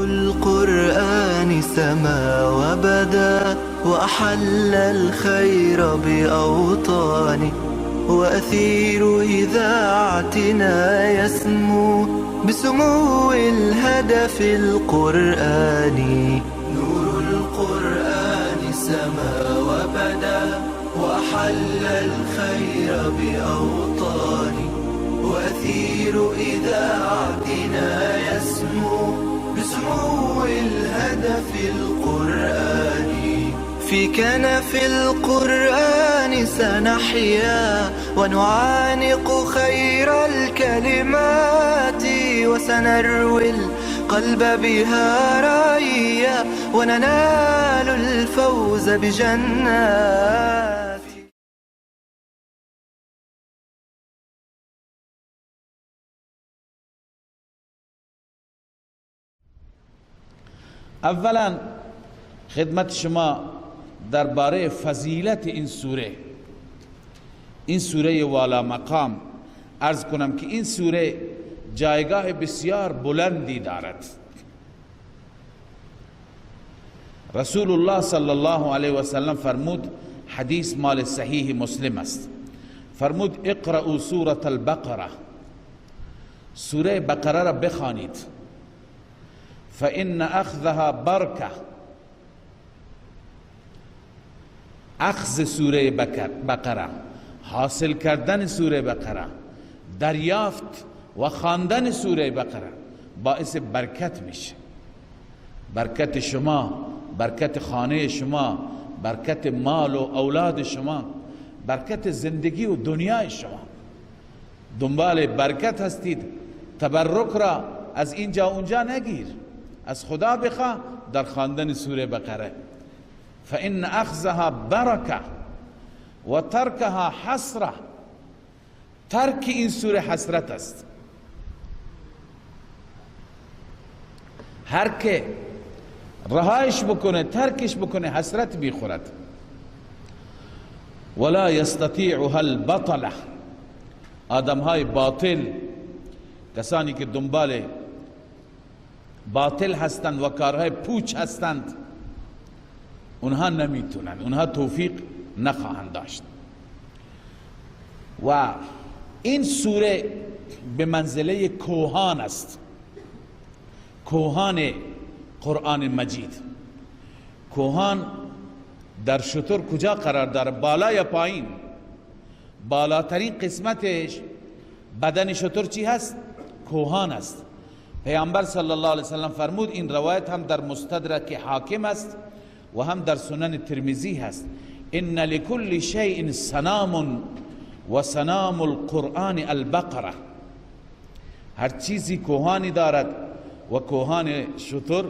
القرآن سما وبدا وأحل الخير بأوطانه، وأثير إذاعتنا يسمو بسمو الهدف القرآني. نور القرآن سما وبدا وأحل الخير بأوطانه، وأثير إذاعتنا يسمو بسمو الهدف القرآني. في كنف القرآن سنحيا ونعانق خير الكلمات، وسنروي القلب بها رايا وننال الفوز بجنات. اولا خدمت شما درباره فضیلت این سوره والا مقام عرض کنم که این سوره جایگاه بسیار بلندی دارد. رسول الله صلی الله علیه و سلم فرمود، حدیث مال صحیح مسلم است، فرمود اقرأوا سورة البقره، سوره بقره را بخوانید، فإن أخذها برکه، اخذ سوره بقره، حاصل کردن سوره بقره، دریافت و خواندن سوره بقره باعث برکت میشه. برکت شما، برکت خانه شما، برکت مال و اولاد شما، برکت زندگی و دنیای شما. دنبال برکت هستید، تبرک را از اینجا اونجا نگیر، از خدا بخواه در خواندن سوره بقره. فإن أخذها برکه و ترکها حسره، ترک این سوره حسرت است. هر که رهایش بکنه، ترکش بکنه، حسرت میخورد. ولا یستطیعها البطله، آدم های باطل، کسانی که دنبال باطل هستند و کارهای پوچ هستند، اونها نمیتونن، اونها توفیق نخواهند داشت. و این سوره به منزله کوهان است، کوهان قرآن مجید. کوهان در شتر کجا قرار داره؟ بالا یا پایین؟ بالاترین قسمتش بدن شتر چی هست؟ کوهان است. پیامبر صلی الله علیه وسلم فرمود، این روایت هم در مستدرک حاکم است و هم در سنن ترمذی هست، ان لكل شیء صنام و صنام القرآن البقره، هر چیزی کوهانی دارد و کوهان شتر،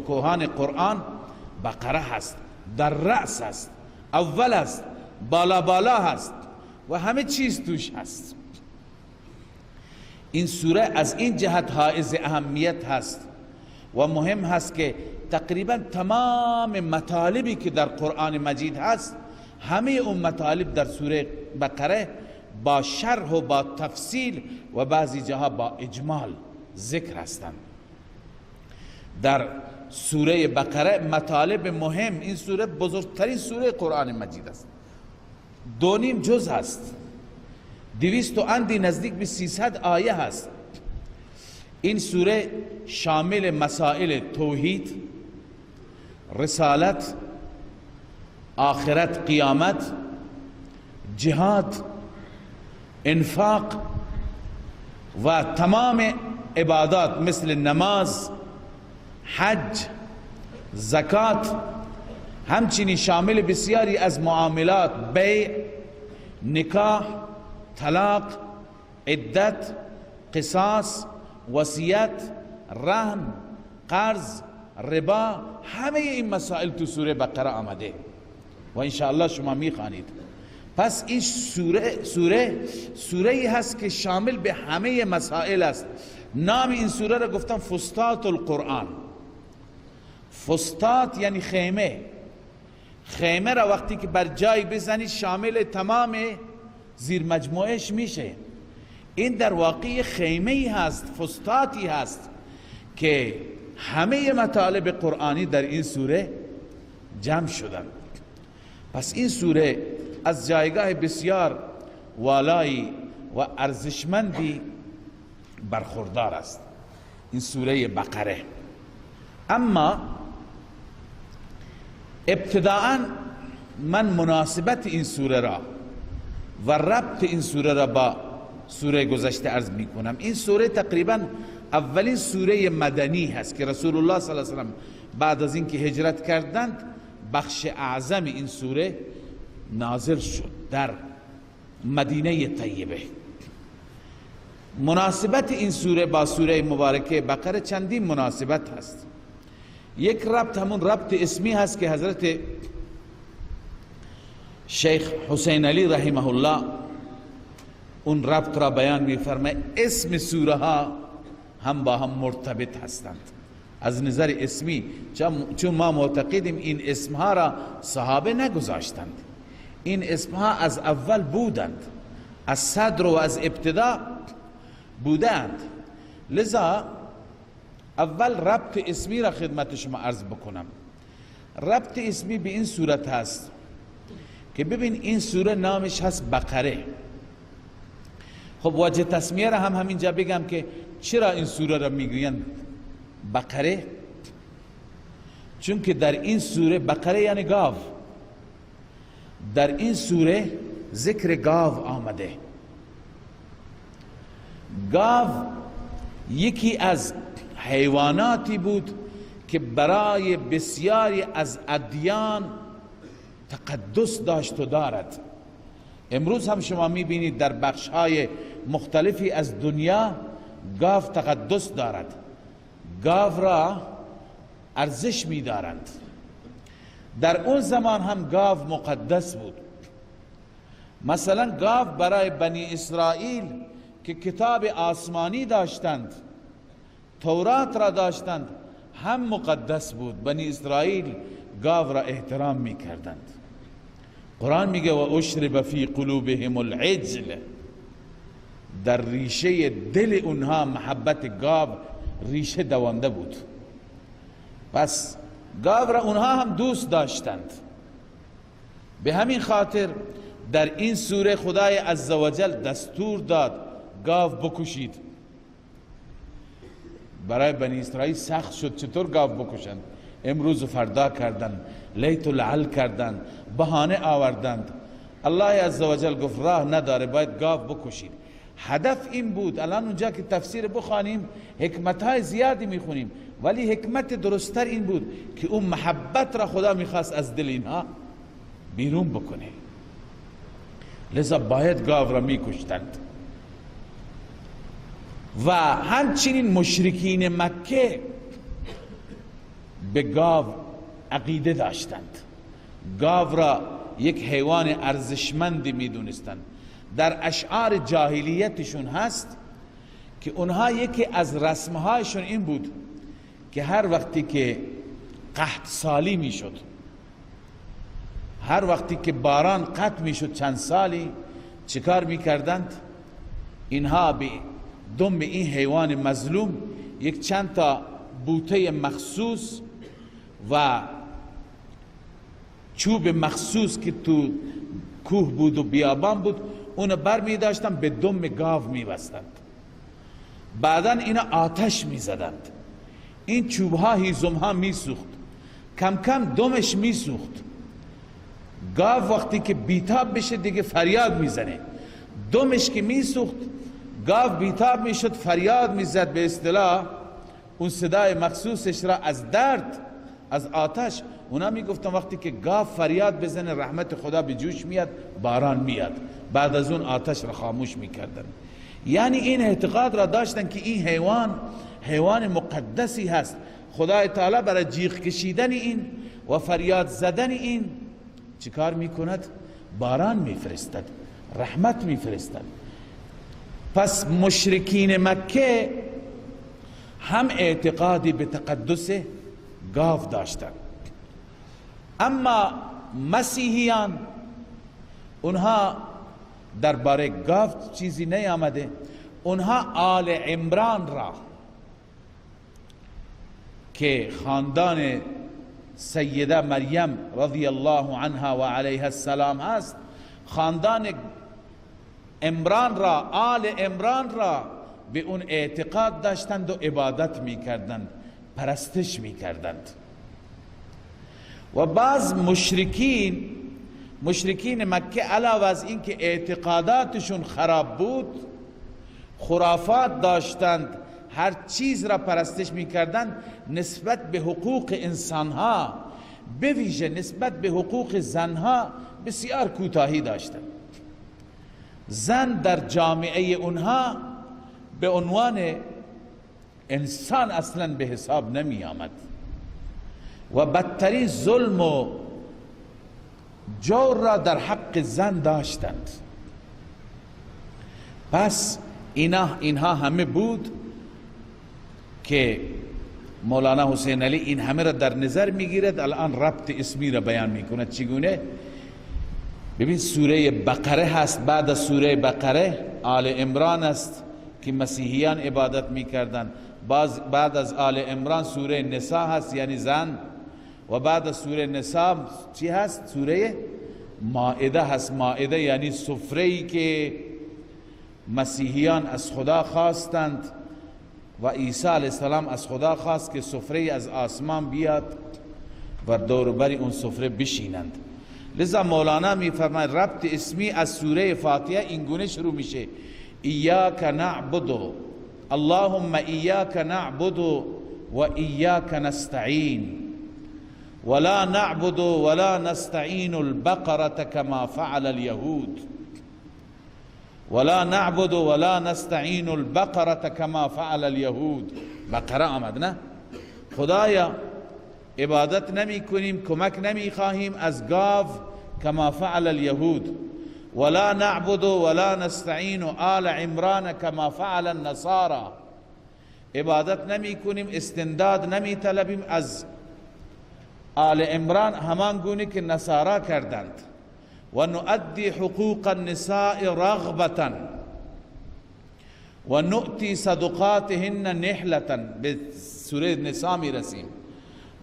کوهان قرآن بقره هست، در رأس هست، اول هست، بالا بالا هست و همه چیز توش هست. این سوره از این جهت حائز اهمیت هست و مهم هست که تقریبا تمام مطالبی که در قرآن مجید هست، همه اون مطالب در سوره بقره با شرح و با تفصیل و بعضی جاها با اجمال ذکر هستند. در سوره بقره مطالب مهم، این سوره بزرگترین سوره قرآن مجید است، 2.5 جز هست، 200 و اندی نزدیک به 300 آیه هست. این سوره شامل مسائل توحید، رسالت، آخرت، قیامت، جهاد، انفاق و تمام عبادات مثل نماز، حج، زکات، همچنین شامل بسیاری از معاملات، بیع، نکاح، طلاق، عدت، قصاص، وصیت، رهن، قرض، ربا، همه این مسائل تو سوره بقره آمده و انشاءالله شما میخوانید. پس این سوره هست که شامل به همه مسائل است. نام این سوره را گفتم فسطاط القرآن. فسطاط یعنی خیمه. خیمه را وقتی که بر جای بزنی شامل تمام زیر مجموعش میشه. این در واقع خیمه هست، فسطاطی هست که همه مطالب قرآنی در این سوره جمع شدن. پس این سوره از جایگاه بسیار والایی و ارزشمندی برخوردار است، این سوره بقره. اما ابتداءً من مناسبت این سوره را و ربط این سوره را با سوره گذشته عرض می کنم. این سوره تقریبا اولین سوره مدنی هست که رسول الله صلی الله علیه وسلم بعد از اینکه هجرت کردند بخش اعظم این سوره نازل شد در مدینه طیبه. مناسبت این سوره با سوره مبارکه بقره چندین مناسبت هست. یک ربط همون ربط اسمی هست که حضرت شیخ حسین علی رحمه الله اون ربط را بیان می‌فرماید. اسم سوره ها هم با هم مرتبط هستند از نظر اسمی، چون ما معتقدیم این اسمها را صحابه نگذاشتند، این اسمها از اول بودند، از صدر و از ابتدا بودند. لذا اول ربط اسمی را خدمت شما عرض بکنم. ربط اسمی به این صورت هست که ببین این سوره نامش هست بقره. خب وجه تسمیه را هم همینجا بگم که چرا این سوره را میگویند بقره. چون که در این سوره بقره یعنی گاو، در این سوره ذکر گاو آمده. گاو یکی از حیواناتی بود که برای بسیاری از ادیان تقدس داشت و دارد. امروز هم شما میبینید در بخش‌های مختلفی از دنیا گاو تقدس دارد، گاو را ارزش می‌دارند. در اون زمان هم گاو مقدس بود. مثلا گاو برای بنی اسرائیل که کتاب آسمانی داشتند، تورات را داشتند، هم مقدس بود. بنی اسرائیل گاو را احترام می‌کردند. قرآن میگه و اشرب فی قلوبهم العجل، در ریشه دل اونها محبت گاو ریشه دوانده بود. پس گاو را اونها هم دوست داشتند. به همین خاطر در این سوره خدای عزوجل دستور داد گاو بکشید. برای بنی اسرائیل سخت شد چطور گاو بکشند. امروز و فردا کردند، لیت و لعل کردند، بهانه آوردند. الله عزوجل گفت راه نداره، باید گاو بکشید. هدف این بود. الان اونجا که تفسیر بخوانیم حکمتهای زیادی میخونیم، ولی حکمت درستتر این بود که اون محبت را خدا میخواست از دل اینها بیرون بکنه. لذا باید گاو را میکشتند. و همچنین مشرکین مکه به گاو عقیده داشتند، گاو را یک حیوان ارزشمندی میدونستند. در اشعار جاهلیتشون هست که اونها یکی از رسمهایشون این بود که هر وقتی که قحط سالی میشد، هر وقتی که باران قطع میشد چند سالی، چیکار میکردند؟ اینها به دم این حیوان مظلوم یک چند تا بوته مخصوص و چوب مخصوص که تو کوه بود و بیابان بود اونو بر می داشتن به دم گاو می بستند. بعدا اینا آتش می زدند. این چوبها هیزمها می سوخت، کم کم دمش می سوخت. گاو وقتی که بیتاب بشه دیگه فریاد می زنه. دمش که می سوخت گاو بیتاب می شد، فریاد می زد. به اصطلاح اون صدای مخصوصش را از درد، از آتش. اونا می گفتن وقتی که گاو فریاد بزنه رحمت خدا به جوش میاد، باران میاد. بعد از اون آتش را خاموش میکردن. یعنی این اعتقاد را داشتن که این حیوان مقدسی هست. خدای تعالی برای جیغ کشیدن این و فریاد زدن این چیکار میکند؟ باران میفرستد، رحمت میفرستد. پس مشرکین مکه هم اعتقادی به تقدس گاو داشتن. اما مسیحیان اونها درباره گاو چیزی نیامده. اونها آل عمران را که خاندان سیده مریم رضی الله عنها و علیها السلام هست، خاندان عمران را، آل عمران را به اون اعتقاد داشتند و عبادت میکردند، پرستش میکردند. و بعض مشرکین مکه علاوه از این که اعتقاداتشون خراب بود، خرافات داشتند، هر چیز را پرستش میکردند، نسبت به حقوق انسانها، به ویژه نسبت به حقوق زنها بسیار کوتاهی داشتند. زن در جامعه اونها به عنوان انسان اصلا به حساب نمی آمد و بدترین ظلم و جور را در حق زن داشتند. پس اینها همه بود که مولانا حسین علی این همه را در نظر میگیرد. الان ربط اسمی را بیان میکند. چگونه؟ ببین سوره بقره هست، بعد از سوره بقره آل عمران است که مسیحیان عبادت میکردند. بعد از آل عمران سوره نساء هست یعنی زن، و بعد از سوره نساء چی هست؟ سوره مائده هست. مائده یعنی سفره‌ای که مسیحیان از خدا خواستند و عیسی علیه السلام از خدا خواست که سفره از آسمان بیاد و دوروبر اون سفره بشینند. لذا مولانا میفرماید ربط اسمی از سوره فاتحه اینگونه شروع میشه: ایاک نعبد، اللهم ایاک نعبد و ایاک نستعین، ولا نعبد ولا نستعین البقرة كما فعل اليهود، ولا نعبد ولا نستعین البقرة كما فعل اليهود. بقره آمد نه؟ خدایا عبادت نمی کنیم، کمک نمی خواهیم از گاو كما فعل اليهود، ولا نعبد ولا نستعین آل عمران كما فعل النصارى. عبادت نمی کنیم، استنداد نمی طلبیم از آل عمران همان گونه که نصارا کردند. و نؤدی حقوق النساء رغبتا و نؤتی صدقاتهن نحلتا. به سوره نساء می رسیم.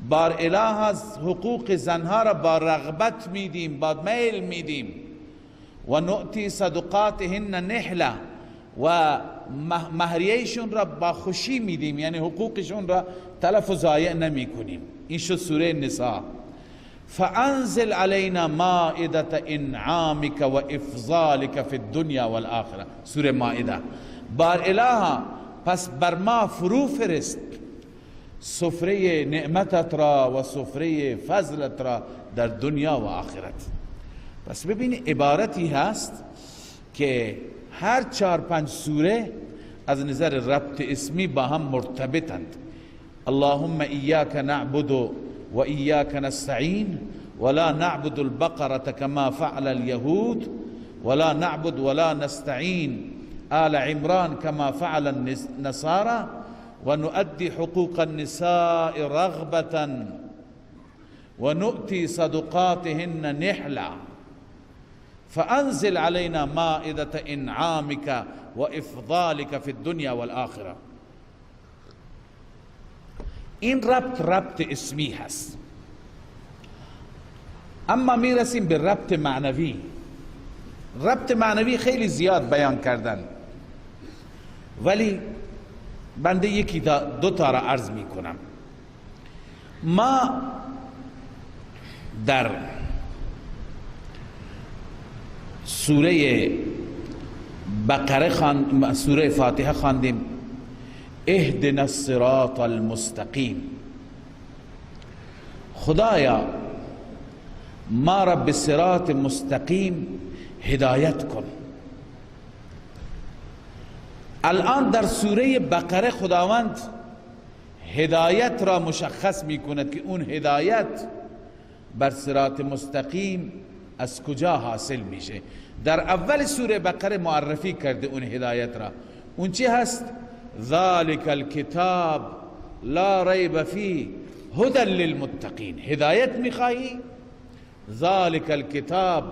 بار اله از حقوق زنها را با رغبت میدیم، با میل میدیم. و نؤتی صدقاتهن نحله، و مهریهشون را با خوشی میدیم، یعنی حقوقشون را تلف و ضایع نمی کنیم. این شد سوره نساء. فانزل علینا مائدة انعامک و افضالک فی الدنیا والآخرة. سوره مائده. بار اله پس بر ما فرو فرست سفره نعمتت را و سفره فضلت را در دنیا و آخرت. پس ببینید عبارتی هست که هر 4-5 سوره از نظر ربط اسمی با هم مرتبطند. اللهم ایاک نعبد و ایاک نستعین ولا نعبد البقرة كما فعل اليهود ولا نعبد ولا نستعین آل عمران كما فعل النصارى ونؤدي حقوق النساء رغبة ونؤتي صدقاتهن نحلة فأنزل علينا مائدة إنعامك وإفضالك في الدنيا والآخرة. این ربط اسمی هست. اما میرسیم به ربط معنوی. ربط معنوی خیلی زیاد بیان کردن، ولی بنده یکی دو تا را عرض می کنم. ما در سوره بقره سوره فاتحه خواندیم اهدنا الصراط المستقیم. خدایا ما را به صراط مستقیم هدایت کن. الان در سوره بقره خداوند هدایت را مشخص می کند که اون هدایت بر صراط مستقیم از کجا حاصل میشه. در اول سوره بقره معرفی کرده اون هدایت را. اون چی هست؟ ذالک الکتاب لا ریب فیه هدی للمتقین. هدایت میخواهی؟ ذالک الکتاب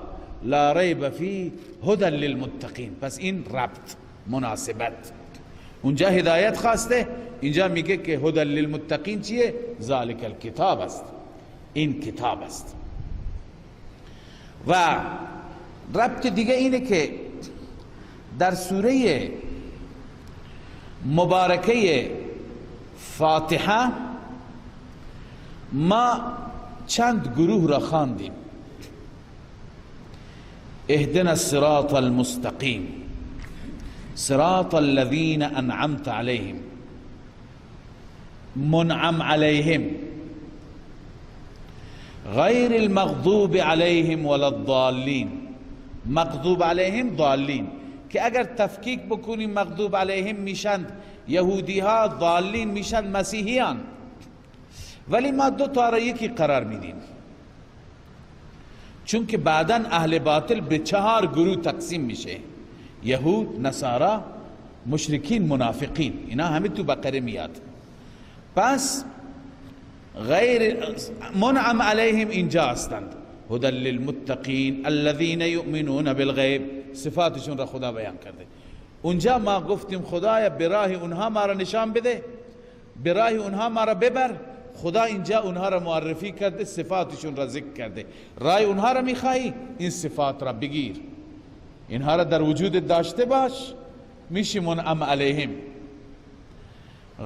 لا ریب فیه هدی للمتقین. پس این ربط، مناسبت. اونجا هدایت خواسته، اینجا میگه که هدی للمتقین چیه؟ ذالک الکتاب است، این کتاب است. و ربط دیگه اینه که در سوره مبارکه فاتحه ما چند گروه را خواندیم. اهدنا الصراط المستقیم صراط الذین انعمت علیهم منعم علیهم غیر المغضوب علیهم ولا الضالین. مغضوب علیهم ضالین، که اگر تفکیک بکنیم مغضوب علیهم میشند یهودی ها، ضالین میشند مسیحیان، ولی ما دو تا را یکی قرار میدیم، چون که بعدا اهل باطل به 4 گروه تقسیم میشه: یهود، نصارا، مشرکین، منافقین. اینا همه تو بقره میاد. پس غیر منعم علیهم اینجا هستند. هدی للمتقین الذین یؤمنون بالغیب، صفاتشون را خدا بیان کرده. اونجا ما گفتیم خدایا به راه اونها ما را نشان بده، به راه اونها ما را ببر. خدا اینجا اونها را معرفی کرده، صفاتشون را ذکر کرده. راه اونها را میخوایی، این صفات را بگیر، اینها را در وجود داشته باش، میشی منعم علیهم.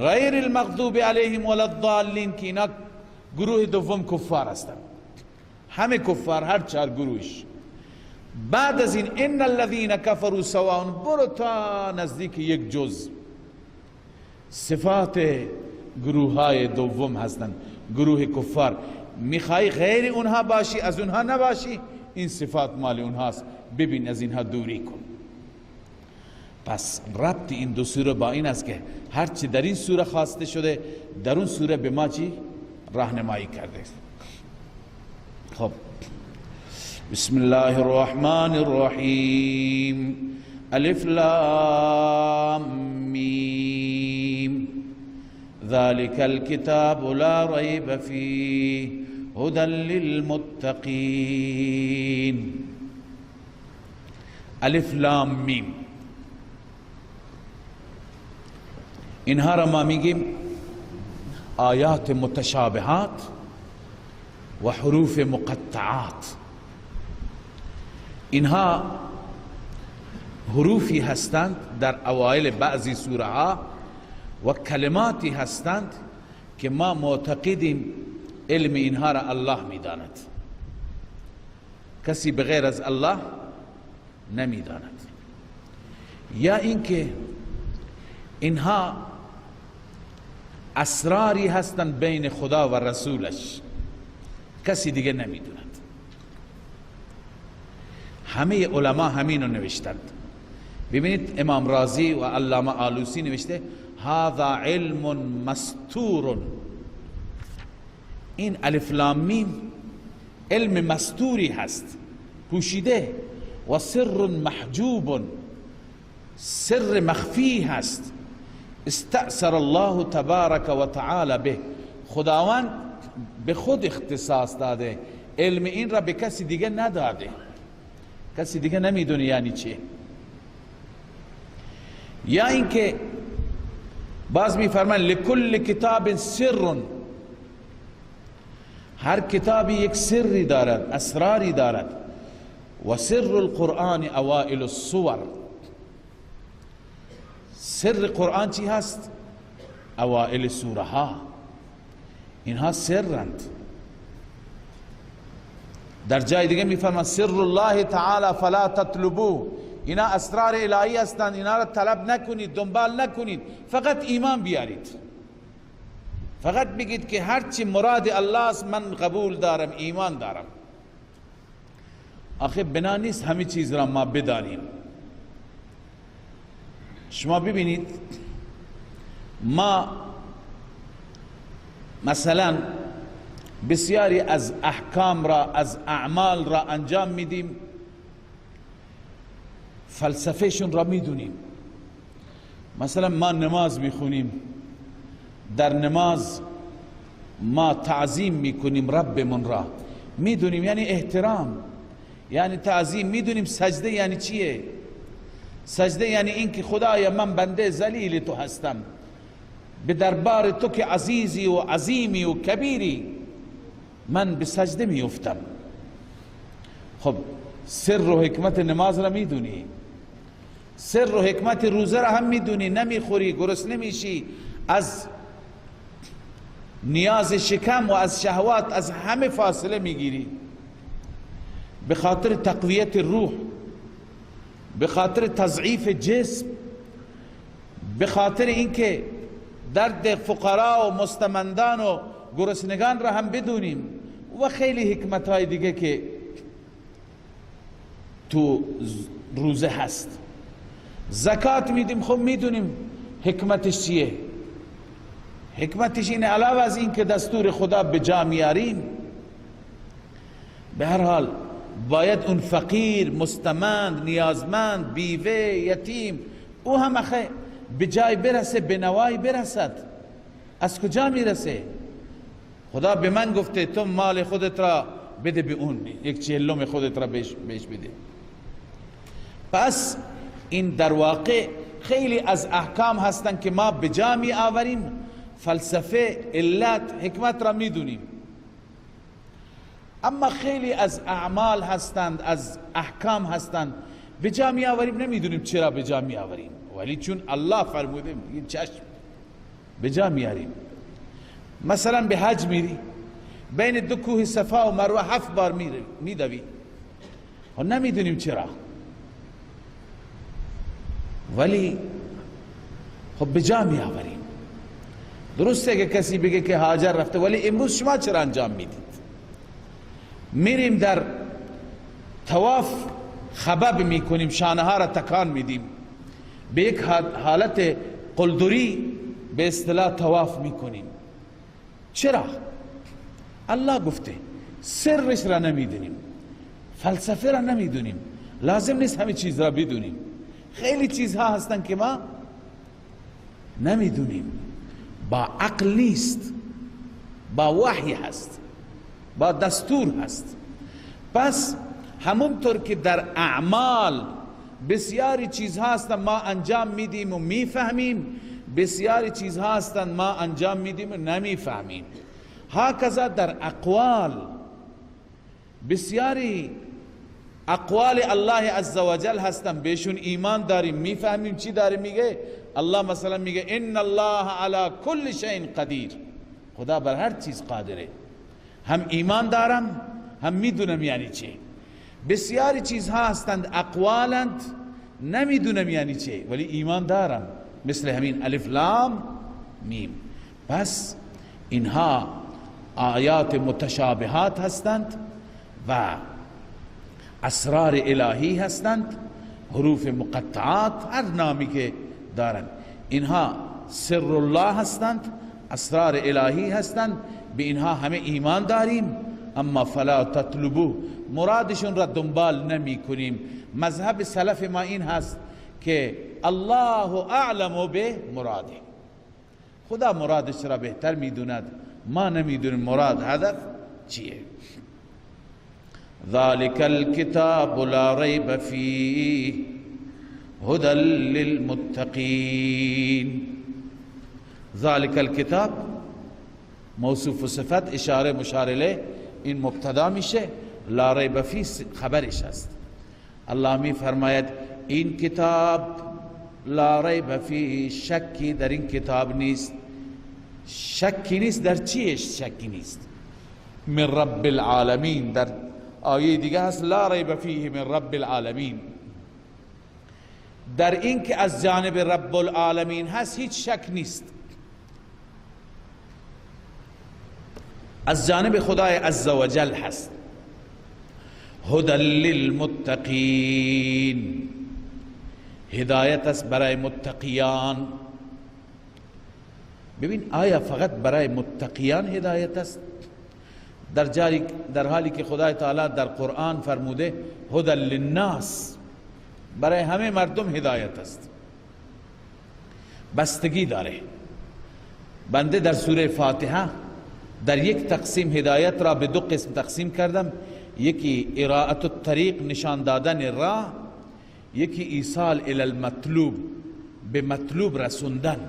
غیر المغضوب علیهم ولا الضالین، که اینا گروه دوم کفار هستند، همه کفار، هر 4 گروهش. بعد از این ان الذین کفروا سواء، برو تا نزدیک 1 جز. صفات گروه های دوم هستند، گروه کفار. میخوای غیر اونها باشی، از اونها نباشی، این صفات مال اونهاست، ببین از اینها دوری کن. پس ربط این دو سوره با این است که هرچی در این سوره خواسته شده در اون سوره به ما چی راهنمایی کرده. خب بسم الله الرحمن الرحیم. الف لام میم ذلك الكتاب لا ريب فيه هدى للمتقين. الف لام میم، اینها را ما میگیم آیات متشابهات و حروف مقطعات. اینها حروفی هستند در اوایل بعضی سوره ها و کلماتی هستند که ما معتقدیم علم اینها را الله میداند، کسی بغیر از الله نمیداند. یا اینکه اینها اسراری هستند بین خدا و رسولش، کسی دیگه نمیدوند. همه علما همینو نوشتند. ببینید امام رازی و علامه آلوسی نوشته هذا علم مستور. این الف لام میم علم مستوری هست، پوشیده، و سر محجوب، سر مخفی هست. استأثر الله تبارک و تعالی به، خداوند به خود اختصاص داده، علم این را به کسی دیگه نداده، کسی دیگه نمیدونه یعنی چه. یا اینکه باز میفرمان لکل کتاب سر، هر کتابی یک سری دارد، اسراری دارد. و سر القرآن اوائل الصور، سر قرآن چی هست؟ اوائل سوره ها، اینها سرند. در جای دیگه میفرمان سر الله تعالی فلا تطلبوه، اینا اسرار الهی هستند، اینا را طلب نکنید، دنبال نکنید، فقط ایمان بیارید، فقط بگید که هرچی مراد الله است من قبول دارم، ایمان دارم. آخه بنا نیست همه چیز را ما بدانیم. شما ببینید ما مثلا بسیاری از احکام را، از اعمال را انجام میدیم، فلسفهشون را میدونیم. مثلا ما نماز میخونیم، در نماز ما تعظیم میکنیم ربمون را، میدونیم یعنی احترام، یعنی تعظیم، میدونیم سجده یعنی چیه. سجده یعنی این که خدایا من بنده ذلیل تو هستم، به دربار تو که عزیزی و عظیمی و کبیری من به سجده می افتم. خب سر و حکمت نماز را میدونی، سر و حکمت روزه را هم میدونی، نمیخوری، گرسنه نمیشی، از نیاز شکم و از شهوات از همه فاصله میگیری، به خاطر تقویت روح، به خاطر تضعیف جسم، به خاطر اینکه درد فقرا و مستمندان و گرسنگان را هم بدونیم و خیلی حکمت های دیگه که تو روزه هست. زکات میدیم، خب میدونیم حکمتش چیه. حکمتش اینه علاوه از این که دستور خدا به جا میاریم، به هر حال باید اون فقیر، مستمند، نیازمند، بیوه، یتیم او هم اخه به جای برسه، به نوای برسد. از کجا میرسه؟ خدا به من گفته تو مال خودت را بده به اون، یک چهلم خودت را بهش بده. پس این در واقع خیلی از احکام هستند که ما به جا می آوریم، فلسفه، علت، حکمت را می دونیم، اما خیلی از اعمال هستند، از احکام هستند به جا می آوریم، نمی دونیم چرا به جا می آوریم، ولی چون الله فرموده این چشم به جا می آوریم. مثلا به حج میری، بین دو کوه صفا و مروه 7 بار می دوی و نمی دونیم چرا، ولی خب به جا می آوریم. درسته که کسی بگه که هاجر رفته، ولی امروز شما چرا انجام میدید؟ میریم در طواف خبب میکنیم، شانه ها را تکان میدیم، به یک حالت قلدری به اصطلاح طواف میکنیم. چرا؟ الله گفته. سرش را نمیدونیم، فلسفه را نمیدونیم، لازم نیست همه چیز را بدونیم. خیلی چیزها هستن که ما نمیدونیم، با عقل نیست، با وحی هست، با دستور هست. پس همونطور که در اعمال بسیاری چیزها هستن ما انجام میدیم و میفهمیم، بسیاری چیزها هستن ما انجام میدیم و نمیفهمیم. هکذا در اقوال بسیاری اقوال الله عزوجل هستن، بهشون ایمان داریم، میفهمیم چی داره میگه. الله مثلا میگه ان الله علی کل شیء قدیر، خدا بر هر چیز قادره. هم ایمان دارم هم میدونم یعنی چه. بسیاری چیزها هستند اقوالند نمیدونم یعنی چه، ولی ایمان دارم، مثل همین الف لام میم. پس اینها آیات متشابهات هستند و اسرار الهی هستند، حروف مقطعات، هر نامی که دارند، اینها سر الله هستند، اسرار الهی هستند، به اینها همه ایمان داریم. اما فلا تطلبو، مرادشون را دنبال نمی کنیم. مذهب سلف ما این هست که الله اعلم به مراده، خدا مرادش را بهتر میدوند، ما نمیدونیم مراد هدف چیه. ذلك الكتاب لا ريب فيه هدى للمتقين. ذلك الكتاب موصوف صفت، اشاره مشار الیه، این مبتدا میشه، لا ریب فیه خبرش است. الله می فرماید این کتاب لا ریب فیه، شکی در این کتاب نیست. شکی نیست در چیش؟ شکی نیست من رب العالمین. در آیه دیگه هست لا ریب فیه من رب العالمین، در این که از جانب رب العالمین هست هیچ شک نیست، از جانب خدای عزوجل هست. هدی للمتقین، هدایت است برای متقیان. ببین آیا فقط برای متقیان هدایت است؟ در حالی که خدای تعالی در قرآن فرموده هدی للناس، برای همه مردم هدایت است. بستگی داره. بنده در سوره فاتحه در یک تقسیم هدایت را به 2 قسم تقسیم کردم، یکی اراءت الطریق، نشان دادن راه، یکی ایصال الی المطلوب، به مطلوب رسوندن،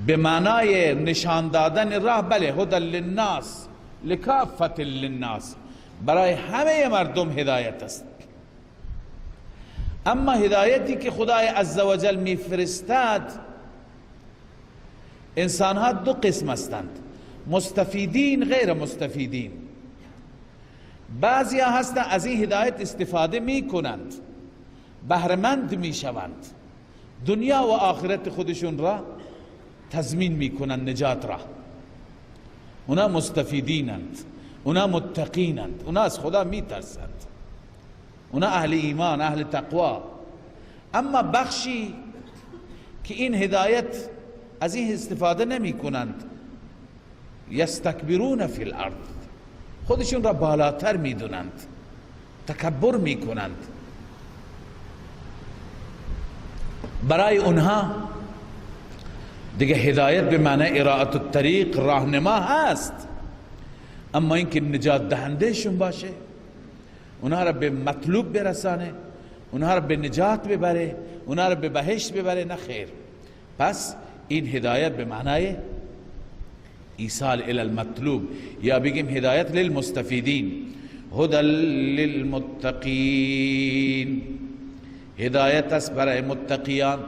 به معنای نشان دادن راه. بله، هدی للناس لکافة للناس، برای همه مردم هدایت است. اما هدایتی که خدای عزوجل میفرستد، انسان ها دو قسم هستند، مستفیدین غیر مستفیدین. بعضی ها هستند از این هدایت استفاده می کنند، بهره‌مند می شوند، دنیا و آخرت خودشون را تضمین می کنند، نجات را. اونا مستفیدینند، اونا متقینند، اونا از خدا می ترسند، اونا اهل ایمان، اهل تقوا. اما بخشی که این هدایت از این استفاده نمی کنند، یستکبرون فی الارض، خودشون را بالاتر می دونند، تکبر می کنند. برای اونها دیگه هدایت به معنی ارائه الطریق، راهنما هست، اما اینکه نجات دهنده شون باشه، اونها را به مطلوب برسانه، اونها را به نجات ببره، اونها را به بهشت ببره، نه خیر. پس این هدایت به معنای ایصال الی المطلوب، یا بگیم هدایت للمستفیدین. هدی للمتقین، هدایت است برای متقیان.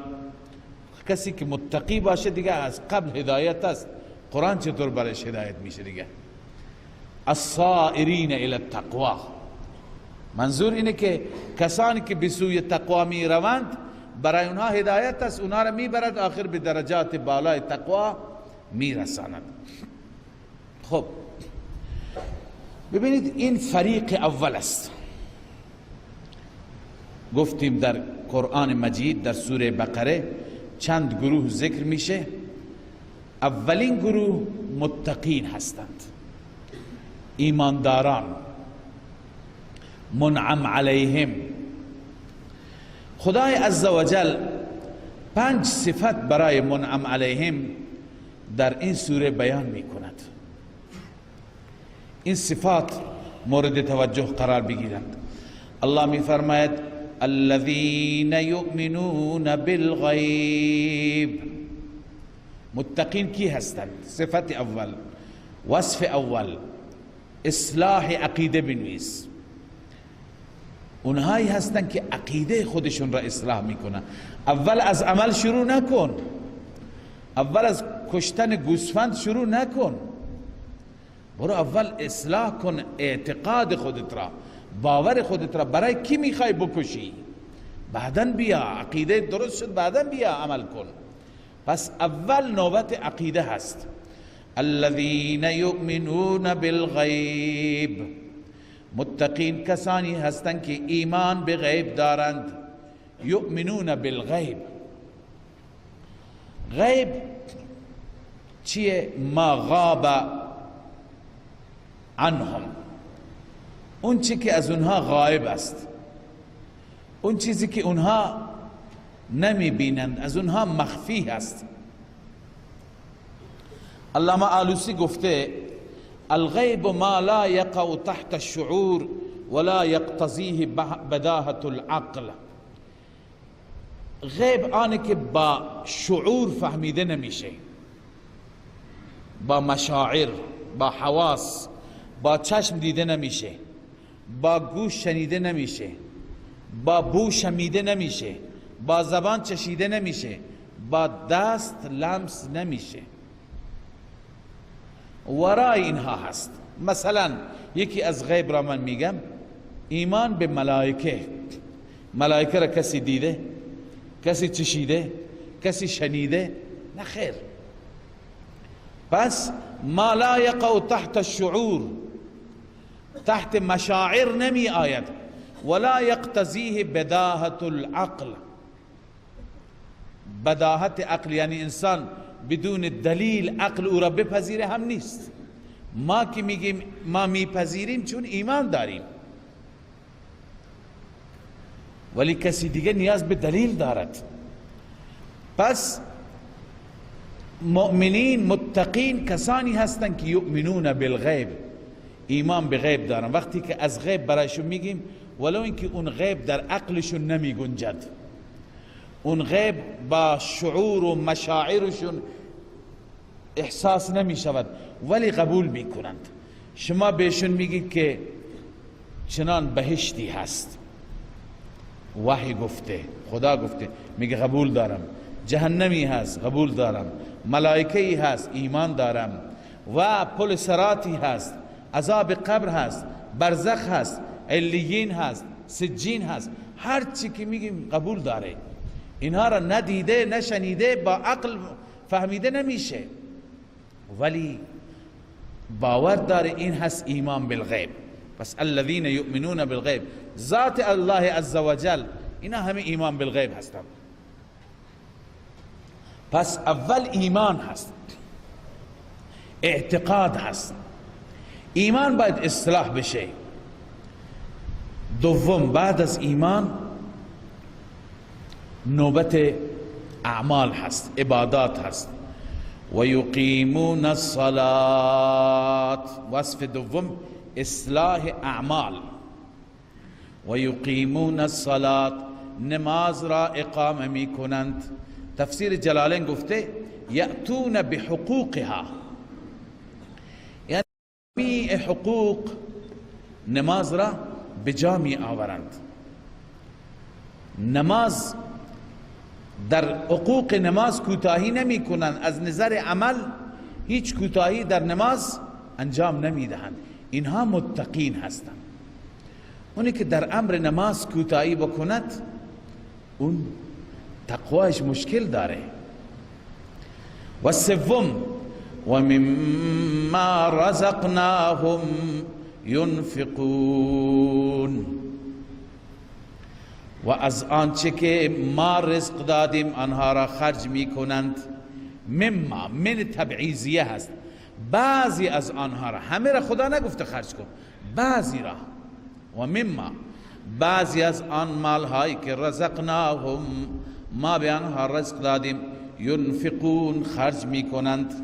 کسی که متقی باشه دیگه از قبل هدایت است. قرآن چطور برایش هدایت میشه دیگه؟ الصائرین الی التقوا، منظور اینه که کسانی که به سوی تقوا می روند برای اونها هدایت است، اونها را میبرد آخر به درجات بالای تقوا میرساند. خب ببینید، این فریق اول است. گفتیم در قرآن مجید در سوره بقره چند گروه ذکر میشه. اولین گروه متقین هستند، ایمانداران، منعم علیهم. خدای عزوجل 5 صفت برای منعم علیهم در این سوره بیان می کند. این صفات مورد توجه قرار بگیرند. الله می فرماید الذین یؤمنون بالغیب. متقین کی هستند؟ صفت اول، وصف اول، اصلاح عقیده بنویس. اونهایی هستند که عقیده خودشون را اصلاح میکنن. اول از عمل شروع نکن، اول از کشتن گوسفند شروع نکن، برو اول اصلاح کن اعتقاد خودت را، باور خودت را. برای کی میخوای بکشی؟ بعدن بیا عقیده درست شد، بعدن بیا عمل کن. پس اول نوبت عقیده هست. الذین یؤمنون بالغیب، متقین کسانی هستند که ایمان به غیب دارند. یؤمنون بالغیب، غیب چیه؟ ما غاب عنهم، اون چی که از اونها غایب است، اون چیزی که اونها نمی بینند، از اونها مخفی هست. علامه آلوسی گفته الغیب ما لا یقع تحت الشعور ولا یقتضیه بداهة العقل. غیب آنه که با شعور فهمیده نمیشه، با مشاعر، با حواس، با چشم دیده نمیشه، با گوش شنیده نمیشه، با بو شمیده نمیشه، با زبان چشیده نمیشه، با دست لمس نمیشه. ورای اینها هست. مثلا یکی از غیب را من میگم، ایمان به ملائکه. ملائکه را کسی دیده؟ کسی چشیده؟ کسی شنیده؟ نه خیر. پس ما لا یقع تحت الشعور، تحت مشاعر نمی آید. ولا یقتضیه بداهة العقل، بداهت عقل یعنی انسان بدون دلیل عقل او را بپذیره هم نیست. ما که میگیم ما میپذیریم چون ایمان داریم، ولی کسی دیگه نیاز به دلیل دارد. پس مؤمنین متقین کسانی هستند که یؤمنون بالغیب، ایمان به غیب دارن. وقتی که از غیب برایشون میگیم ولو اینکه اون غیب در عقلشون نمی گنجد، اون غیب با شعور و مشاعرشون احساس نمی شود، ولی قبول می کنند. شما بهشون میگید که چنان بهشتی هست، وحی گفته، خدا گفته، میگه قبول دارم. جهنمی هست، قبول دارم. ملائکه‌ای هست، ایمان دارم. و پل صراطی هست، عذاب قبر هست، برزخ هست، علیین هست، سجین هست. هر چی که میگیم قبول داره. اینها را ندیده نشنیده با عقل فهمیده نمیشه، ولی باور داره این هست ایمان بالغیب. پس الذین یؤمنون بالغیب، ذات الله عزوجل، اینا همه ایمان بالغیب هستند. پس اول ایمان هست، اعتقاد هست، ایمان باید اصلاح بشه. دوم بعد از ایمان نوبت اعمال هست، عبادات هست. و یقیمون الصلاة، وصف دوم اصلاح اعمال. و یقیمون الصلاة، نماز را اقامه می کنند. تفسیر جلالین گفته یأتون بحقوقها، یعنی جمیع حقوق نماز را بجا می آورند. نماز در حقوق نماز کوتاهی نمی کنند، از نظر عمل هیچ کوتاهی در نماز انجام نمی دهند. اینها متقین هستند. اونی که در امر نماز کوتاهی بکند اون تقواش مشکل داره. و سوم و مما رزقناهم ینفقون، و از آنچه که ما رزق دادیم آنها را خرج می کنند. مما من تبعیضیه هست، بعضی از آنها را، همه را خدا نگفته خرج کن، بعضی را. و مما، بعضی از آن مال هایی که رزقناهم، ما به آنها رزق دادیم، ینفقون، خرج می کنند.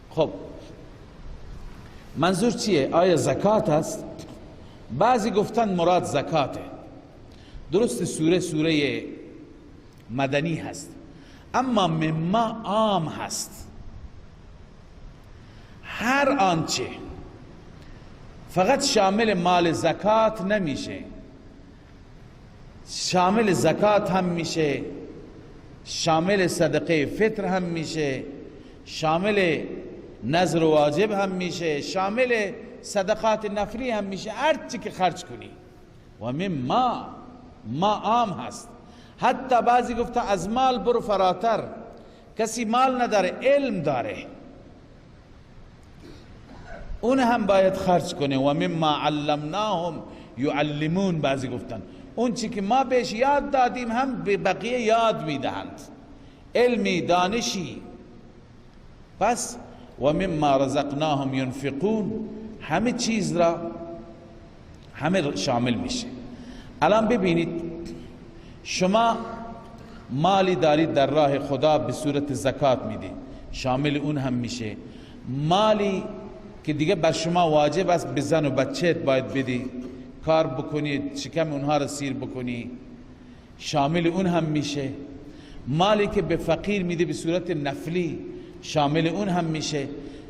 خب منظور چیه؟ آیا زکات است؟ بعضی گفتن مراد زکاته. درست سوره مدنی هست، اما مما عام هست. هر آنچه فقط شامل مال زکات نمیشه، شامل زکات هم میشه، شامل صدقه فطر هم میشه، شامل نذر واجب هم میشه، شامل صدقات نفلی هم میشه. هر چی که خرج کنی. و مما، ما عام هست. حتی بعضی گفته از مال برو فراتر، کسی مال نداره علم داره اون هم باید خرج کنه. و مما علمناهم یعلمون، بعضی گفتن اون چی که ما بهش یاد دادیم هم به بقیه یاد میدهند، علمی، دانشی. پس و مما رزقناهم ینفقون، همه چیز را همه شامل میشه. الان ببینید شما مالی دارید در راه خدا به صورت زکات میدید، شامل اون هم میشه. مالی که دیگه بر شما واجب است به زن و بچه‌ت باید بدی، کار بکنی، شکم اونها را سیر بکنی، شامل اون هم میشه. مالی که به فقیر میده به صورت نفلی، شامل اون هم میشه.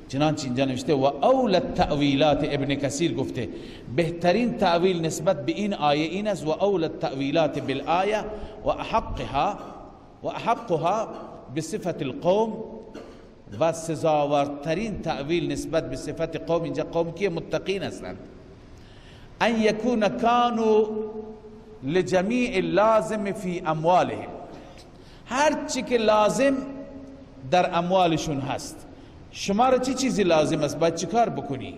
چنانچه اینجا نوشته و اول التأویلات، ابن کثیر گفته بهترین تأویل نسبت به این آیه این است، و اول التأویلات بالآیه و احقها بصفت القوم، و سزاوارترین تأویل نسبت به صفت قوم، اینجا قوم که متقین هستند، ان یکون کانوا لجمیع اللازم فی اموالهم، هر چی که لازم در اموالشون هست. شما را چه چیزی لازم است؟ باید چی کار بکنی؟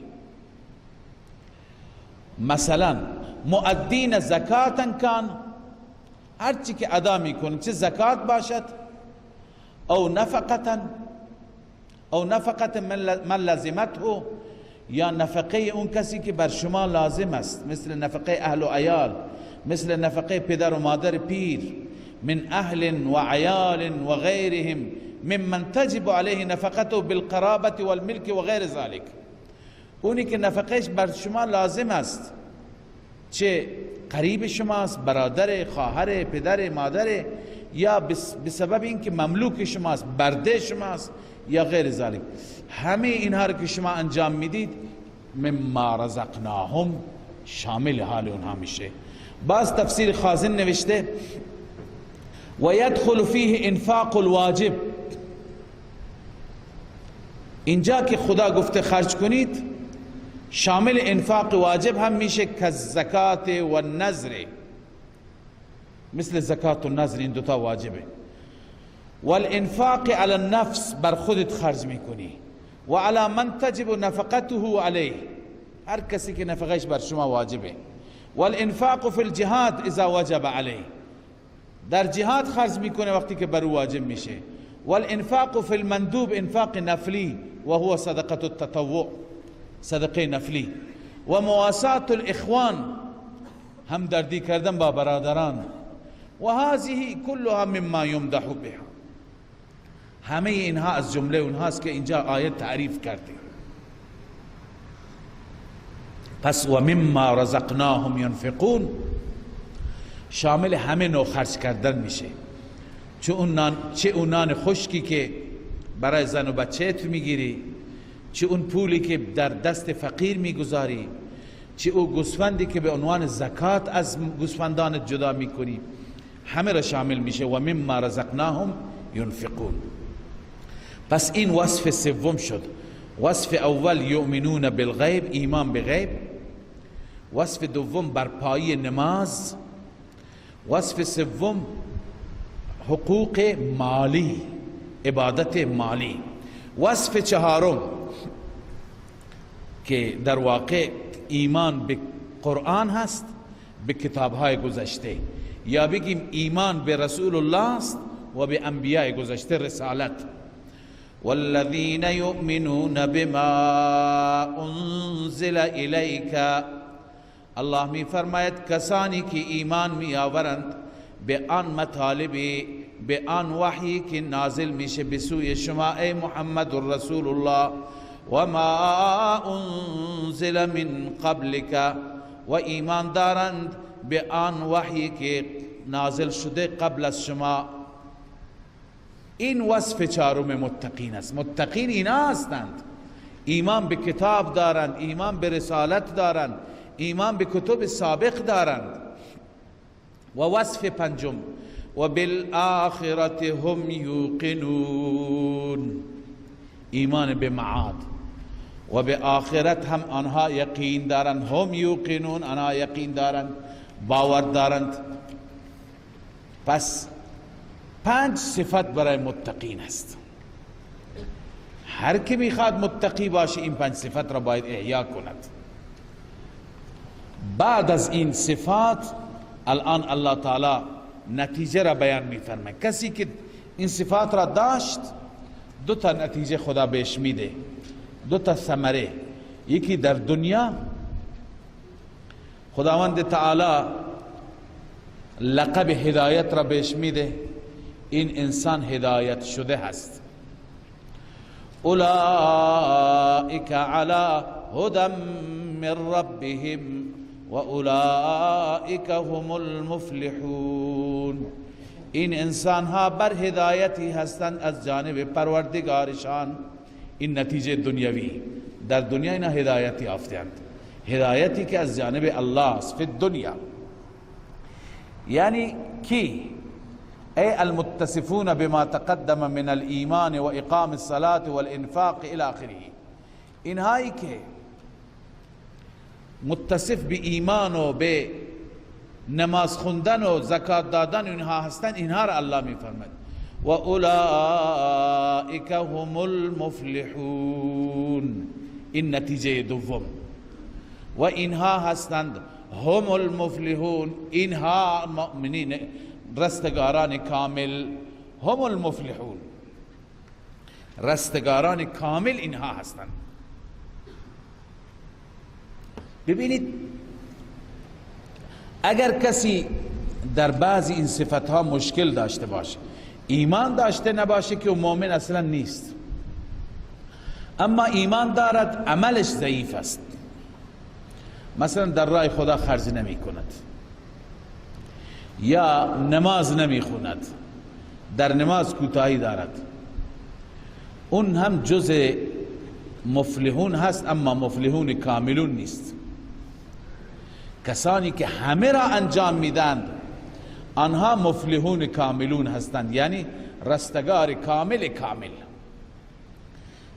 مثلا مؤدین زکاتا کان، هر چی که ادا میکنی، چه زکات باشد، او نفقتا، او نفقت من لازمته، یا نفقه اون کسی که بر شما لازم است، مثل نفقه اهل و عیال، مثل نفقه پدر و مادر پیر، من اهل و عیال و غیرهم ممن تجب علیه نفقته بالقرابه والملک و غیر ذلك، اونی که نفقهش بر شما لازم است چه قریب شماست، برادر، خواهر، پدر، مادر، یا بسبب اینکه مملوک شماست، برده شماست یا غیر ذلك، همه اینها رو که شما انجام میدید مما رزقناهم شامل حال اونها میشه. باز تفسیر خازن نوشته و یدخل فیه انفاق الواجب، اینجا که خدا گفته خرج کنید شامل انفاق واجب هم میشه که زکات و نذر، مثل زکات و نذر این دوتا واجبه. والانفاق على النفس، بر خودت خرج میکنی، و على من تجب نفقته علیه، هر کسی که نفقش بر شما واجبه. والانفاق فی الجهاد اذا وجب علیه، در جهاد خرج میکنه وقتی که بر واجب میشه. والانفاق فی المندوب انفاق نفلی و هو صدقه التطوع، صدقه نفلی. و مواسات الاخوان، همدردی کردن با برادران. و هذه كلها مما یمدح بها، همه اینها از جمله اونهاست که اینجا آیت تعریف کرده. پس و مما رزقناهم ينفقون شامل همه نوع خرج کردن میشه، چه اون نان خشکی که برای زن و بچه‌ت میگیری، چه اون پولی که در دست فقیر میگذاری، چه اون گوسفندی که به عنوان زکات از گوسفندانت جدا میکنی، همه را شامل میشه. و مما رزقناهم ينفقون. پس این وصف سوم شد. وصف اول یؤمنون بالغیب، ایمان به غیب. وصف دوم برپایی نماز. وصف سوم حقوق مالی، عبادت مالی. وصف چهارم که در واقع ایمان به قرآن هست، به کتابهای گذشته، یا بگیم ایمان به رسول الله است و به انبیاء گذشته، رسالت. والذین یؤمنون بما انزل الیک، الله می فرماید کسانی که ایمان می آورند به آن مطالبی، به آن وحی که نازل میشه به سوی شما ای محمد رسول الله، و ما انزل من قبلک، و ایمان دارند به آن وحی که نازل شده قبل از شما. این وصف چهارم متقین است. متقین اینا هستند، ایمان به کتاب دارند، ایمان به رسالت دارند، ایمان به کتب سابق دارند. و وصف پنجم و بالآخرة هم یوقنون، ایمان به معاد و به آخرت هم آنها یقین دارند. هم یوقنون، آنها یقین دارند، باور دارند. پس 5 صفت برای متقین است. هر که میخواد متقی باشه این 5 صفت را باید احیا کند. بعد از این صفات الان الله تعالی نتیجه را بیان میفرماید. کسی که این صفات را داشت 2 تا نتیجه خدا بهش میده، 2 تا ثمره. یکی در دنیا خداوند تعالی لقب هدایت را بهش میده، این انسان هدایت شده هست. اولئک علی هدی من ربهم و اولئک هم المفلحون، این انسان ها بر هدایتی هستند از جانب پروردگارشان. این نتیجه دنیوی، در دنیا اینا هدایتی یافتند، هدایتی که از جانب الله است فی الدنیا. یعنی کی؟ ای المتصفون بما تقدم من الایمان و اقام الصلاة والانفاق الى آخره، اینهایی که متصف به ایمان و به نماز خوندن و زکات دادن اینها هستند، اینها را الله میفرماید و اولئک هم المفلحون. این نتیجه دوم. و اینها هستند هم المفلحون، اینها مؤمنین رستگاران کامل. هم المفلحون، رستگاران کامل اینها هستند. ببینید اگر کسی در بعضی این صفتها مشکل داشته باشه، ایمان داشته نباشه، که اون مؤمن اصلا نیست. اما ایمان دارد، عملش ضعیف است، مثلا در راه خدا خرج نمی کند یا نماز نمی خوند، در نماز کوتاهی دارد، اون هم جز مفلحون هست، اما مفلحون کاملون نیست. کسانی که همه را انجام میدند آنها مفلحون کاملون هستند، یعنی رستگار کامل.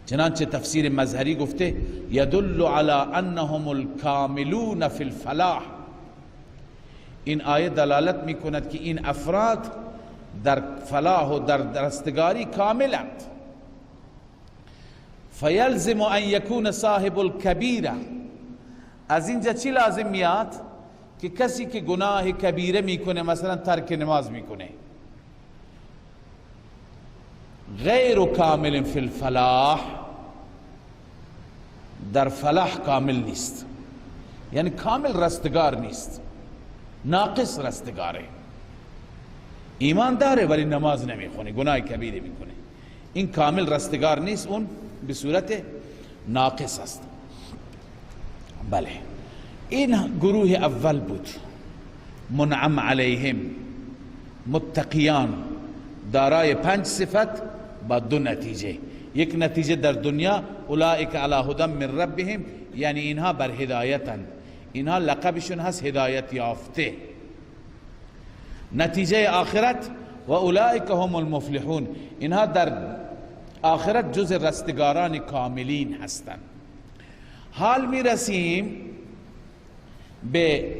چنانچه تفسیر مظهری گفته یدل علی انهم الکاملون فی الفلاح، این آیه دلالت میکند که این افراد در فلاح و در رستگاری کاملند. فیلزم ان یکون صاحب الکبیره، از اینجا چی لازم میاد؟ که کسی که گناه کبیره میکنه، مثلا ترک نماز میکنه، غیر کامل فی الفلاح، در فلاح کامل نیست، یعنی کامل رستگار نیست، ناقص رستگاره، ایمان داره ولی نماز نمیخونه، گناه کبیره میکنه، این کامل رستگار نیست، اون به صورت ناقص است. بله، این گروه اول بود، منعم علیهم، متقیان، دارای 5 صفت با 2 نتیجه. یک نتیجه در دنیا، اولئک علی هدی من ربهم، یعنی اینها بر هدایتند، اینها لقبشون هست هدایت یافته. نتیجه آخرت و اولئک هم المفلحون، اینها در آخرت جز رستگاران کاملین هستند. حال می رسیم به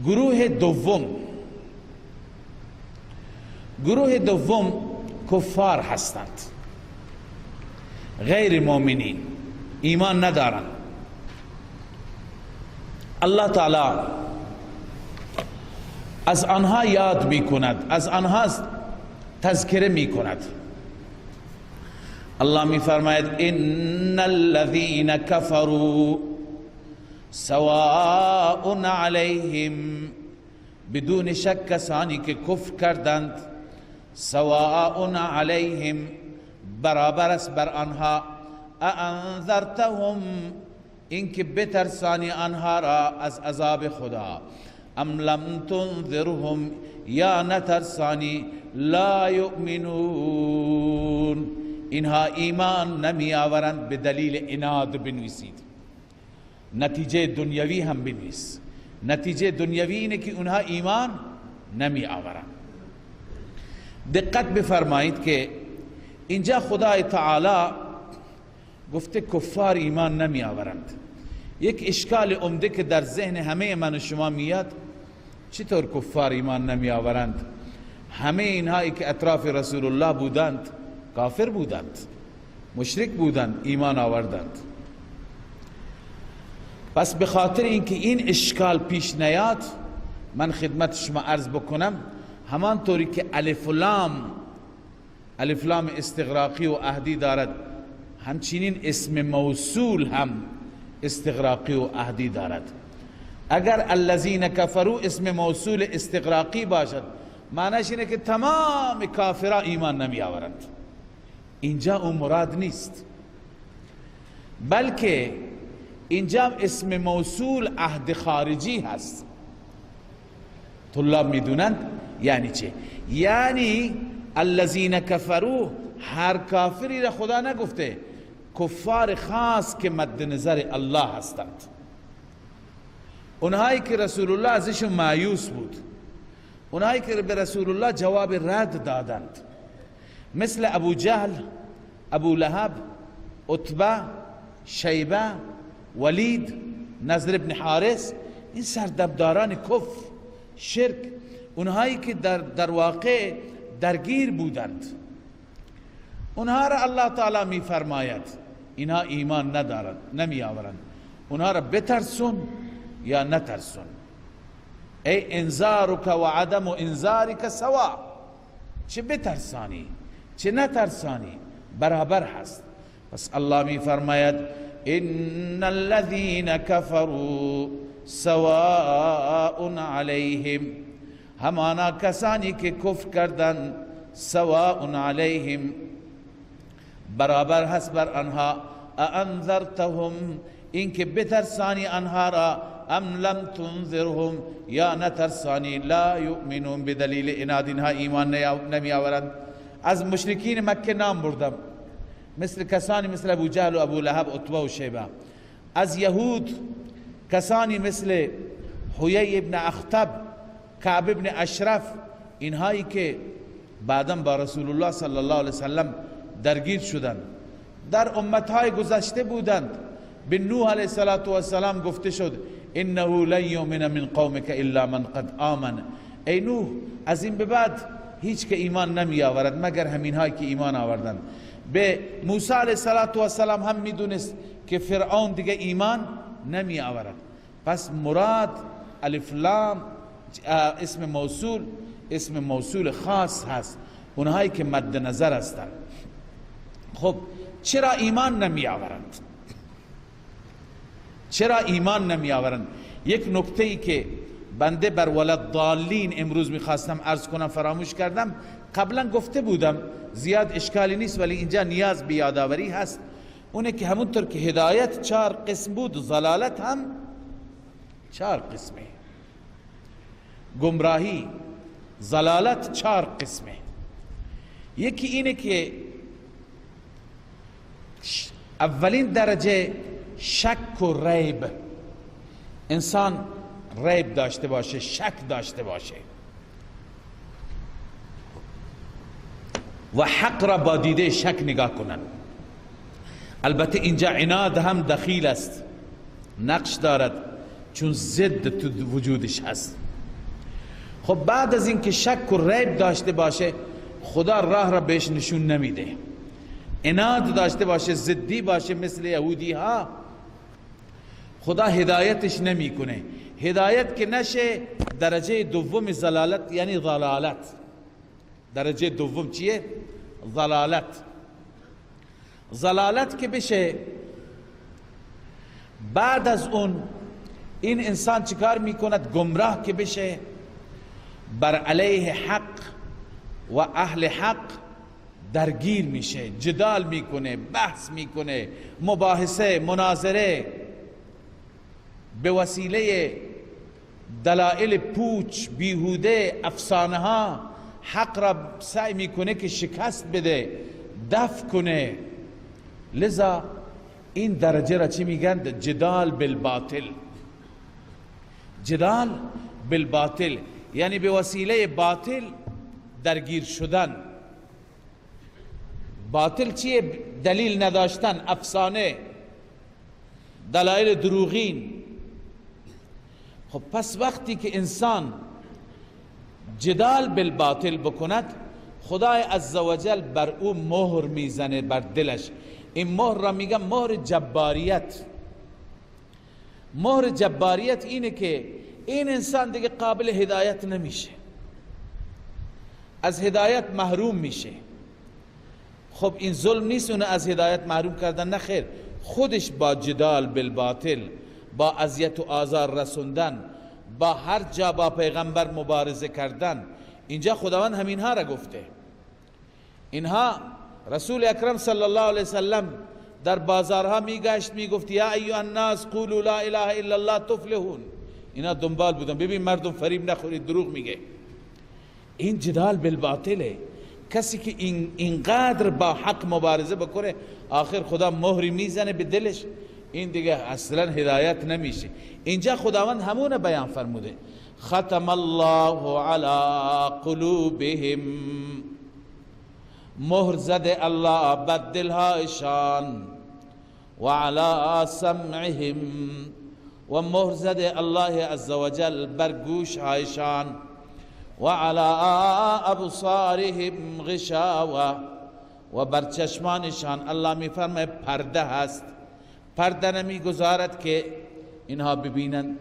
گروه دوم. گروه دوم کفار هستند، غیر مؤمنین، ایمان ندارند. الله تعالی از آنها یاد می کند، از آنها تذکره می کند. الله می فرماید ان الذين كفروا سواء علیهم، بدون شک کسانی که کفر کردند، سواء علیهم، برابر است بر آنها، اانذرتهم، اینکه بترسانی آنها را از عذاب خدا، ام لم تنذرهم، یا نترسانی، لا یؤمنون، اینها ایمان نمی آورند. به دلیل عناد بنویسید، نتیجه دنیوی هم بنویس، نتیجه دنیوی اینه که اونها ایمان نمی آورند. دقت بفرمایید که اینجا خدای تعالی گفته کفار ایمان نمی آورند. یک اشکال عمده که در ذهن همه من و شما میاد، چطور کفار ایمان نمی آورند؟ همه اینهایی که اطراف رسول الله بودند کافر بودند، مشرک بودند، ایمان آوردند. پس به خاطر اینکه این اشکال پیش نیاد، من خدمت شما عرض بکنم همانطوری که الف لام استغراقی و عهدی دارد، همچنین اسم موصول هم استغراقی و عهدی دارد. اگر الذین کفروا اسم موصول استغراقی باشد، معنیش اینه که تمام کافرها ایمان نمی آورند. اینجا اون مراد نیست، بلکه اینجا اسم موصول عهد خارجی هست. طلاب میدونند یعنی چه؟ یعنی الذین کفروا، هر کافری را خدا نگفته، کفار خاص که مد نظر الله هستند، اونهایی که رسول الله ازشون مایوس بود، اونهایی که به رسول الله جواب رد دادند، مثل ابو جهل، ابو لهب، عتبه، شیبه، ولید، نضر ابن حارث، این سردبداران کفر، شرک، اونهایی که در واقع درگیر بودند، اونها را الله تعالی می فرماید اینها ایمان ندارند، نمی آورند. اونها را بترسون یا نترسون، ای انذارک و عدم انذارک سوا، چه بترسانی چه نترسانی برابر هست. پس الله می فرماید ان الذين كفروا سواء علیهم، همانا کسانی که کفر کردند، سواء علیهم، برابر هست بر آنها، انذرتهم، این که بترسانی آنها را ام لم تنذرهم یا نترسانی لا یؤمنون، به دلیل عناد اینها ایمان نمی آورند. از مشرکین مکه نام بردم، مثل کسانی مثل ابو جهل و ابو لهب، عتبه و شیبه. از یهود کسانی مثل حیی ابن اخطب، کعب ابن اشرف، اینهایی که بعداً با رسول الله صلی الله علیه وسلم درگیر شدند، در امتهای گذشته بودند. به نوح علیه السلام گفته شد انه لن یؤمن من قومک الا من قد آمن، ای نوح از این به بعد هیچ که ایمان نمی آورد مگر همین هایی که ایمان آوردند. به موسی علیه السلام هم میدونست که فرعون دیگه ایمان نمی آورد. پس مراد الف لام اسم موصول خاص هست، اونهایی که مد نظر هستند. خب چرا ایمان نمی آورند؟ چرا ایمان نمی آورند؟ یک نکته ای که بنده بر ولدضالین امروز میخواستم عرض کنم فراموش کردم، قبلا گفته بودم، زیاد اشکالی نیست ولی اینجا نیاز به یادآوری هست. اونه که همونطور که هدایت 4 قسم بود، ضلالت هم 4 قسمه. گمراهی، ضلالت 4 قسمه. یکی اینه که اولین درجه شک و ریب، انسان ریب داشته باشه، شک داشته باشه و حق را با دیده شک نگاه کنن. البته اینجا عناد هم دخیل است، نقش دارد، چون ضد تو وجودش هست. خب بعد از این که شک و ریب داشته باشه، خدا راه را بهش نشون نمیده. عناد داشته باشه، ضدی باشه مثل یهودی ها، خدا هدایتش نمیکنه. هدایت که نشه، درجه دوم ضلالت یعنی ضلالت. درجه دوم چیه؟ ضلالت. ضلالت که بشه، بعد از اون این انسان چیکار میکند؟ گمراه که بشه، بر علیه حق و اهل حق درگیر میشه، جدال میکنه، بحث میکنه، مباحثه، مناظره، به وسیله دلائل پوچ، بیهوده، افسانه ها حق را سعی میکنه که شکست بده، دفع کنه. لذا این درجه را چی میگن؟ جدال بالباطل. جدال بالباطل یعنی به وسیله باطل درگیر شدن. باطل چیه؟ دلیل نداشتن، افسانه، دلایل دروغین. خب پس وقتی که انسان جدال بالباطل بکند، خدای عزوجل بر او مهر میزنه بر دلش. این مهر را میگم مهر جباریت. مهر جباریت اینه که این انسان دیگه قابل هدایت نمیشه، از هدایت محروم میشه. خب این ظلم نیست اون از هدایت محروم کردن، نه خیر، خودش با جدال بالباطل، با اذیت و آزار رسوندن، با هر جا با پیغمبر مبارزه کردن. اینجا خداوند همینها را گفته. اینها رسول اکرم صلی الله علیه وسلم در بازارها میگشت میگفت یا ایها الناس قولوا لا اله الا الله تفلحون. اینا دنبال بودن ببین مردم فریب نخورید، دروغ میگه. این جدال بالباطله. کسی که اینقدر با حق مبارزه بکنه، آخر خدا مهری میزنه به دلش، این دیگه اصلا هدایت نمیشه. اینجا خداوند همون بیان فرموده، ختم الله علی قلوبهم، مهر زده الله بر دلهایشان، و علی سمعهم، و مهر زده الله عزوجل بر گوشهایشان، و علی ابصارهم غشاوه، و بر چشمانشان الله میفرمه پرده هست. پرده نمیگذارد که اینها ببینن.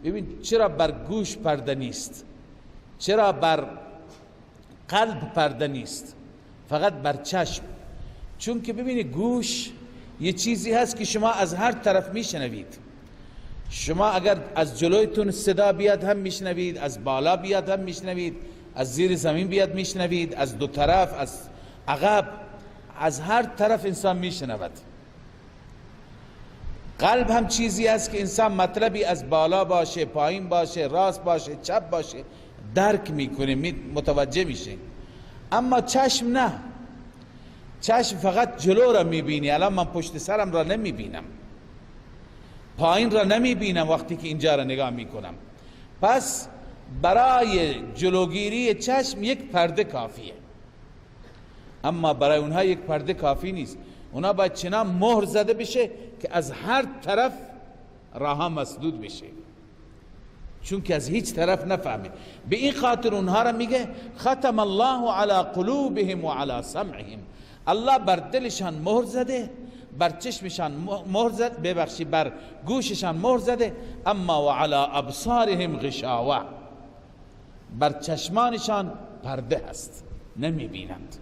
ببین چرا بر گوش پرده نیست، چرا بر قلب پرده نیست، فقط بر چشم؟ چون که ببینید گوش یه چیزی هست که شما از هر طرف میشنوید. شما اگر از جلویتون صدا بیاد هم میشنوید، از بالا بیاد هم میشنوید، از زیر زمین بیاد میشنوید، از دو طرف، از عقب، از هر طرف انسان میشنود. قلب هم چیزی است که انسان مطلبی از بالا باشه، پایین باشه، راست باشه، چپ باشه درک میکنه، متوجه میشه. اما چشم نه، چشم فقط جلو را میبینی. الان من پشت سرم را نمیبینم، پایین را نمیبینم وقتی که اینجا را نگاه میکنم. پس برای جلوگیری چشم یک پرده کافیه، اما برای اونها یک پرده کافی نیست. اونها باید چنان مهر زده بشه که از هر طرف راها مسدود بشه، چون که از هیچ طرف نفهمه. به این خاطر اونها را میگه ختم الله علی قلوبهم و علی سمعهم. الله بر دلشان مهر زده، بر چشمشان مهر زد، ببخشید بر گوششان مهر زده، اما و علی ابصارهم غشاوه، بر چشمانشان پرده هست، نمیبینند.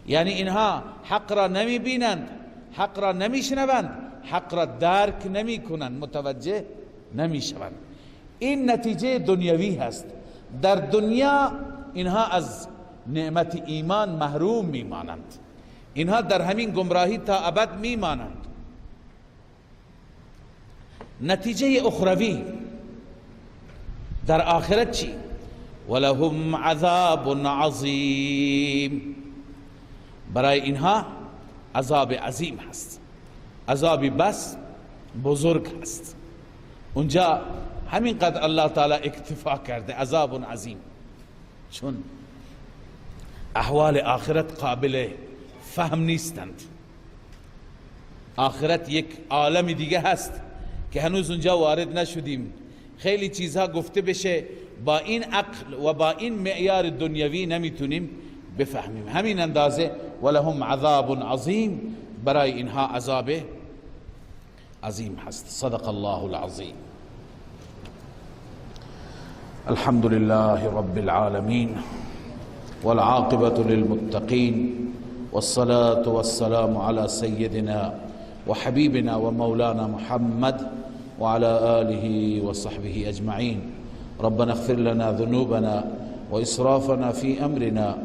یعنی اینها حق را نمیبینند، حق را نمیشنوند، حق را درک نمیکنند، متوجه نمیشوند. این نتیجه دنیوی هست. در دنیا اینها از نعمت ایمان محروم میمانند، اینها در همین گمراهی تا ابد میمانند. نتیجه اخروی در آخرت چی؟ ولهم عذاب عظیم. برای اینها عذاب عظیم هست، عذابی بس بزرگ هست. اونجا همین قدر الله تعالی اکتفا کرده، عذاب عظیم، چون احوال آخرت قابل فهم نیستند. آخرت یک عالم دیگه هست که هنوز اونجا وارد نشدیم. خیلی چیزها گفته بشه با این عقل و با این معیار دنیوی نمیتونیم بفهمیم. همین اندازه ولهم عذاب عظیم، برای اینها عذاب عظیم هست. صدق الله العظیم. الحمد لله رب العالمين والعاقبة للمتقين والصلاة والسلام على سيدنا وحبيبنا ومولانا محمد وعلى آله وصحبه أجمعين. ربنا اغفر لنا ذنوبنا وإسرافنا في أمرنا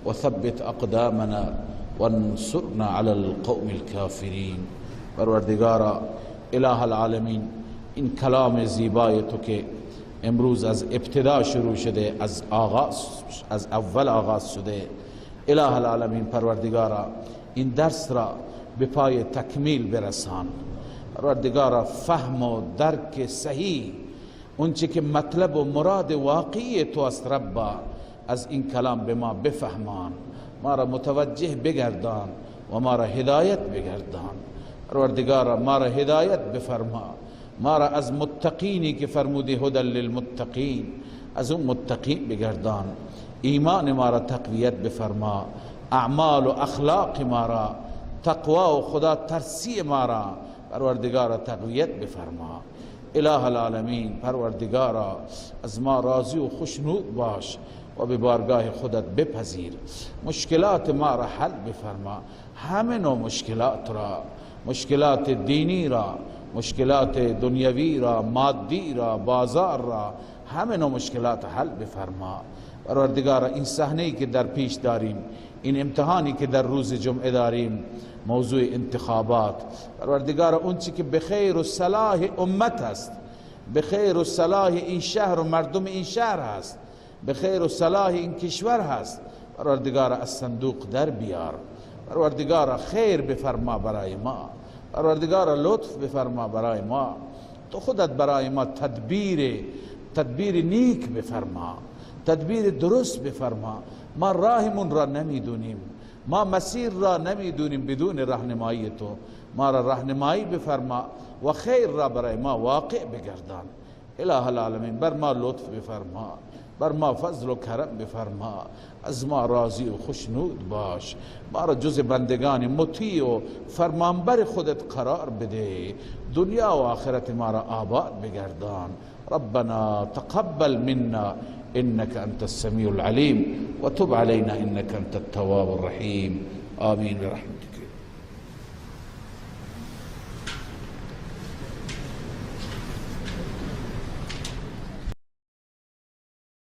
وثبت أقدامنا وانصرنا على القوم الكافرين. پروردگارا اله العالمین، این کلام زیبای تو که امروز از ابتدا شروع شده، از اول آغاز شده، اله العالمین پروردگارا این درس را به پای تکمیل برسان. پروردگارا فهم و درک صحیح، اونچه که مطلب و مراد واقعی تو است ربا، از این کلام به ما بفهمان، ما را متوجه بگردان و ما را هدایت بگردان. پروردگارا ما را هدایت بفرما، ما را از متقینی که فرمودی هدی للمتقین، از اون متقین بگردان. ایمان ما را تقویت بفرما، اعمال و اخلاق ما را، تقوا و خدا ترسی ما را پروردگارا تقویت بفرما. اله العالمین پروردگارا از ما راضی و خوشنود باش و به بارگاه خودت بپذیر. مشکلات ما را حل بفرما، همه نوع مشکلات را، مشکلات دینی را، مشکلات دنیوی را، مادی را، بازار را، همه نوع مشکلات حل بفرما. پروردگارا این صحنه‌ای که در پیش داریم، این امتحانی که در روز جمعه داریم، موضوع انتخابات، پروردگارا اون چی که به خیر و صلاح امت است، به خیر و صلاح این شهر و مردم این شهر هست، به خیر و صلاح این کشور هست، پروردگارا از صندوق در بیار. پروردگارا خیر بفرما برای ما، پروردگارا لطف بفرما برای ما. تو خودت برای ما تدبیر نیک بفرما، تدبیر درست بفرما. ما راهمون را نمیدونیم، ما مسیر را نمیدونیم بدون راهنمایی تو. ما را راهنمایی بفرما و خیر را برای ما واقع بگردان. اله العالمین بر ما لطف بفرما، بر ما فضل و کرم بفرما، از ما راضی و خوشنود باش. ما را جز بندگان مطیع و فرمانبر خودت قرار بده، دنیا و آخرت ما را آباد بگردان. ربنا تقبل منا إنك أنت السميع العليم وتب علينا إنك أنت التواب الرحيم. آمين برحمتك.